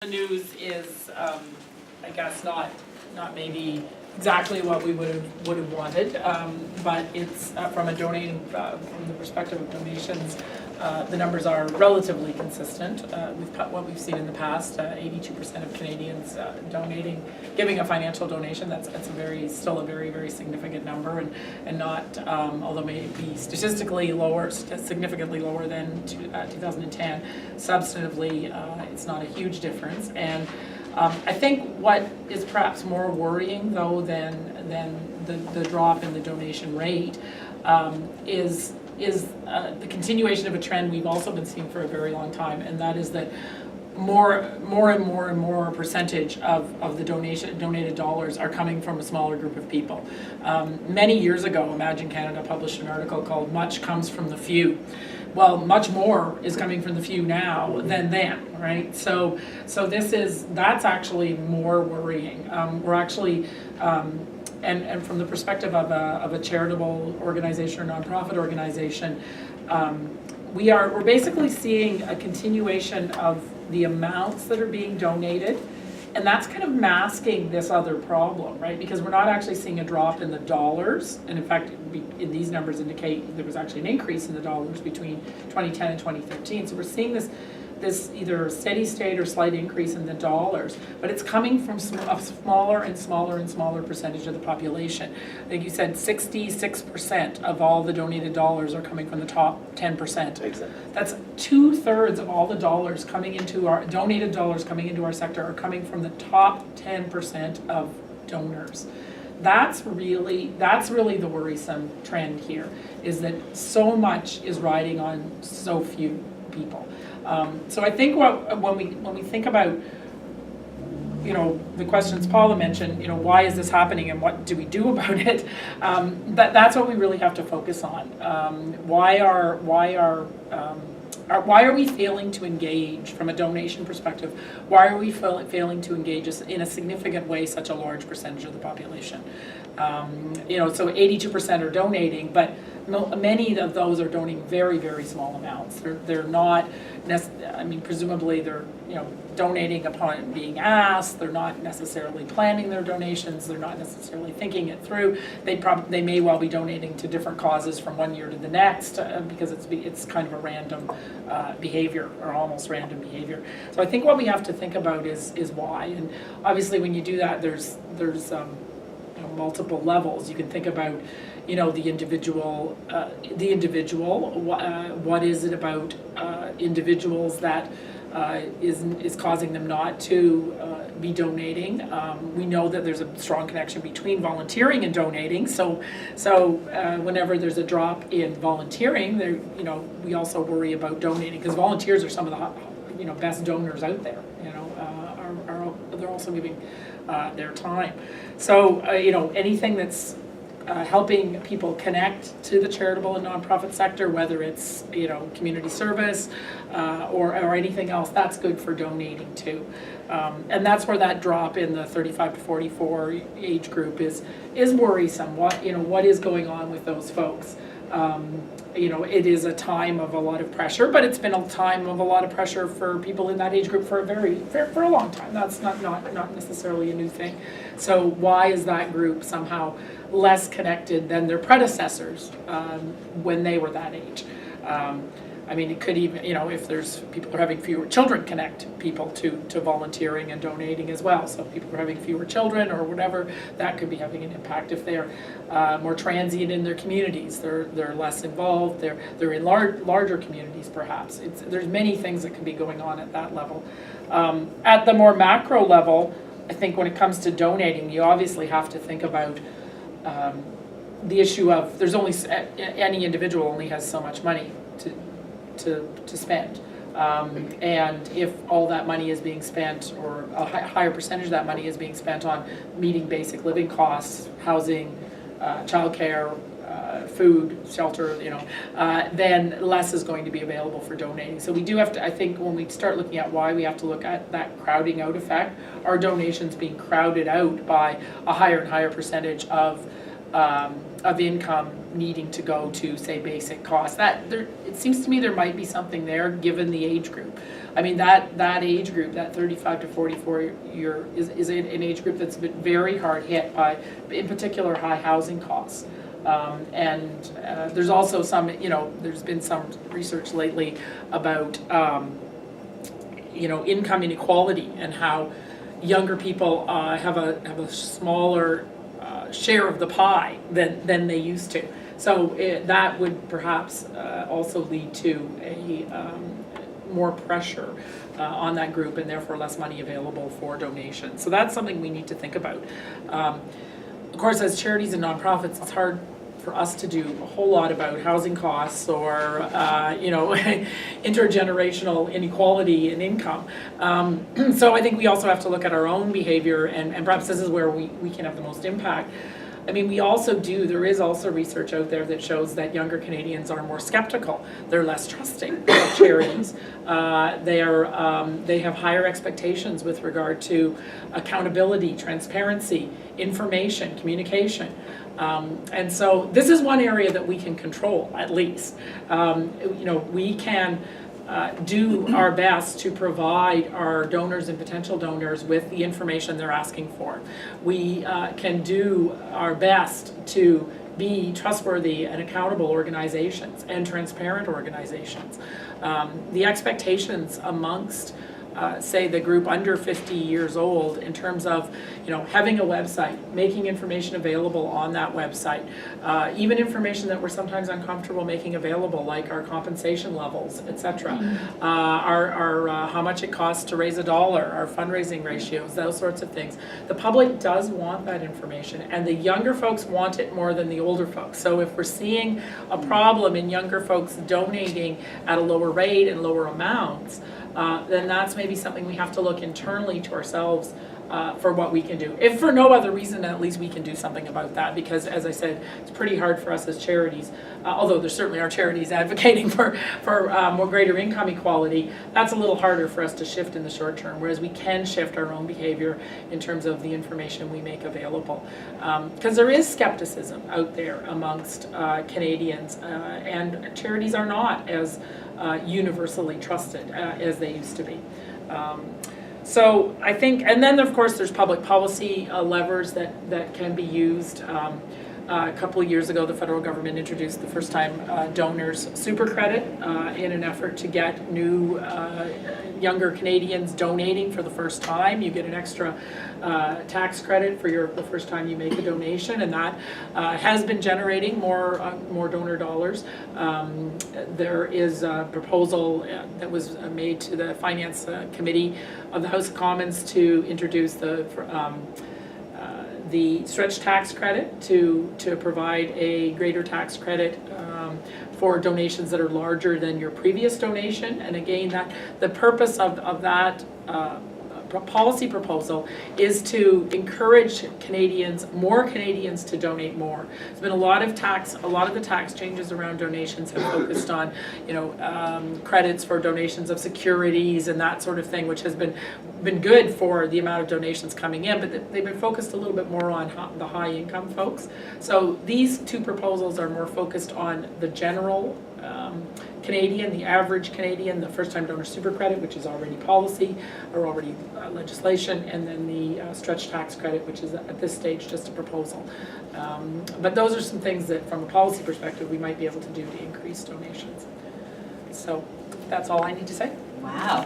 The news is, I guess, not maybe exactly what we would have wanted, but it's from a donating from the perspective of donations. The numbers are relatively consistent with what we've seen in the past. 82% of Canadians donating, giving a financial donation. That's still a very significant number, and not although maybe statistically lower, significantly lower than 2010. Substantively, it's not a huge difference, and I think what is perhaps more worrying, though, than the drop in the donation rate is the continuation of a trend we've also been seeing for a very long time, and that is that more and more percentage of the donated dollars are coming from a smaller group of people. Many years ago, Imagine Canada published an article called "Much Comes from the Few." Well, much more is coming from the few now than then, right? So that's actually more worrying. We're actually, and from the perspective of a charitable organization or nonprofit organization, we're basically seeing a continuation of the amounts that are being donated, and that's kind of masking this other problem, right? Because we're not actually seeing a drop in the dollars, and in fact, in these numbers indicate there was actually an increase in the dollars between 2010 and 2013. So we're seeing this either steady state or slight increase in the dollars, but it's coming from a smaller and smaller percentage of the population. I think you said 66% of all the donated dollars are coming from the top 10%. Exactly. That's 2/3 of all the dollars coming into our donated dollars coming into our sector are coming from the top 10% of donors. That's really the worrisome trend here, is that so much is riding on so few people. So I think when we think about, the questions Paula mentioned, why is this happening and what do we do about it? That's what we really have to focus on. Why are we failing to engage from a donation perspective? Why are we failing to engage in a significant way such a large percentage of the population? So 82% are donating, but many of those are donating very small amounts. They're not, presumably they're donating upon being asked. They're not necessarily planning their donations. They're not necessarily thinking it through. They may well be donating to different causes from one year to the next because it's kind of a random behavior, or almost random behavior. So I think what we have to think about is why. And obviously, when you do that, there's multiple levels. You can think about the individual. What is it about individuals that is causing them not to be donating? We know that there's a strong connection between volunteering and donating. So whenever there's a drop in volunteering, we also worry about donating, because volunteers are some of the best donors out there. They're also giving their time. So anything that's helping people connect to the charitable and nonprofit sector, whether it's community service or anything else, that's good for donating too. And that's where that drop in the 35 to 44 age group is worrisome. What is going on with those folks? It is a time of a lot of pressure, but it's been a time of a lot of pressure for people in that age group for a long time. That's not necessarily a new thing. So why is that group somehow less connected than their predecessors when they were that age? It could even, if there's people who are having fewer children, connect people to volunteering and donating as well. So if people are having fewer children or whatever, that could be having an impact. If they're more transient in their communities, they're less involved. They're in larger communities, perhaps. There's many things that can be going on at that level. At the more macro level, I think when it comes to donating, you obviously have to think about the issue of any individual only has so much money to spend, and if all that money is being spent, or a higher percentage of that money is being spent on meeting basic living costs, housing, childcare, food, shelter, then less is going to be available for donating. So we do have to, I think, when we start looking at why, we have to look at that crowding out effect. Are donations being crowded out by a higher and higher percentage of of income needing to go to, say, basic costs. It seems to me there might be something there given the age group. I mean, that age group, that 35 to 44 year, is an age group that's been very hard hit by, in particular, high housing costs. There's also some, there's been some research lately about, income inequality and how younger people have a smaller share of the pie than they used to. So that would perhaps also lead to a more pressure on that group and therefore less money available for donations. So that's something we need to think about. Of course, as charities and nonprofits, it's hard for us to do a whole lot about housing costs or intergenerational inequality in income. So I think we also have to look at our own behavior, and perhaps this is where we can have the most impact. I mean, there is also research out there that shows that younger Canadians are more skeptical. They're less trusting of charities. They have higher expectations with regard to accountability, transparency, information, communication. And so this is one area that we can control, at least. We can do our best to provide our donors and potential donors with the information they're asking for. We can do our best to be trustworthy and accountable organizations and transparent organizations. The expectations amongst say the group under 50 years old in terms of having a website, making information available on that website, even information that we're sometimes uncomfortable making available, like our compensation levels, etc. Our how much it costs to raise $1, our fundraising ratios, those sorts of things. The public does want that information, and the younger folks want it more than the older folks. So if we're seeing a problem in younger folks donating at a lower rate and lower amounts, then that's maybe something we have to look internally to ourselves for what we can do. If for no other reason, at least we can do something about that, because as I said, it's pretty hard for us as charities, although there certainly are charities advocating for more greater income equality. That's a little harder for us to shift in the short term, whereas we can shift our own behavior in terms of the information we make available. Because there is skepticism out there amongst Canadians, and charities are not as universally trusted as they used to be. So I think, and then of course there's public policy levers that can be used. A couple of years ago, the federal government introduced the first time donors super credit in an effort to get new younger Canadians donating for the first time. You get an extra tax credit for the first time you make a donation, and that has been generating more donor dollars. There is a proposal that was made to the Finance Committee of the House of Commons to introduce the stretch tax credit to provide a greater tax credit for donations that are larger than your previous donation. And again, the purpose of that policy proposal is to encourage more Canadians to donate more. There's been a lot of the tax changes around donations have focused on, credits for donations of securities and that sort of thing, which has been good for the amount of donations coming in, but they've been focused a little bit more on the high income folks. So these two proposals are more focused on the general Canadian, the average Canadian, the first time donor super credit, which is already policy or already legislation, and then the stretch tax credit, which is at this stage just a proposal. But those are some things that from a policy perspective we might be able to do to increase donations. So that's all I need to say. Wow.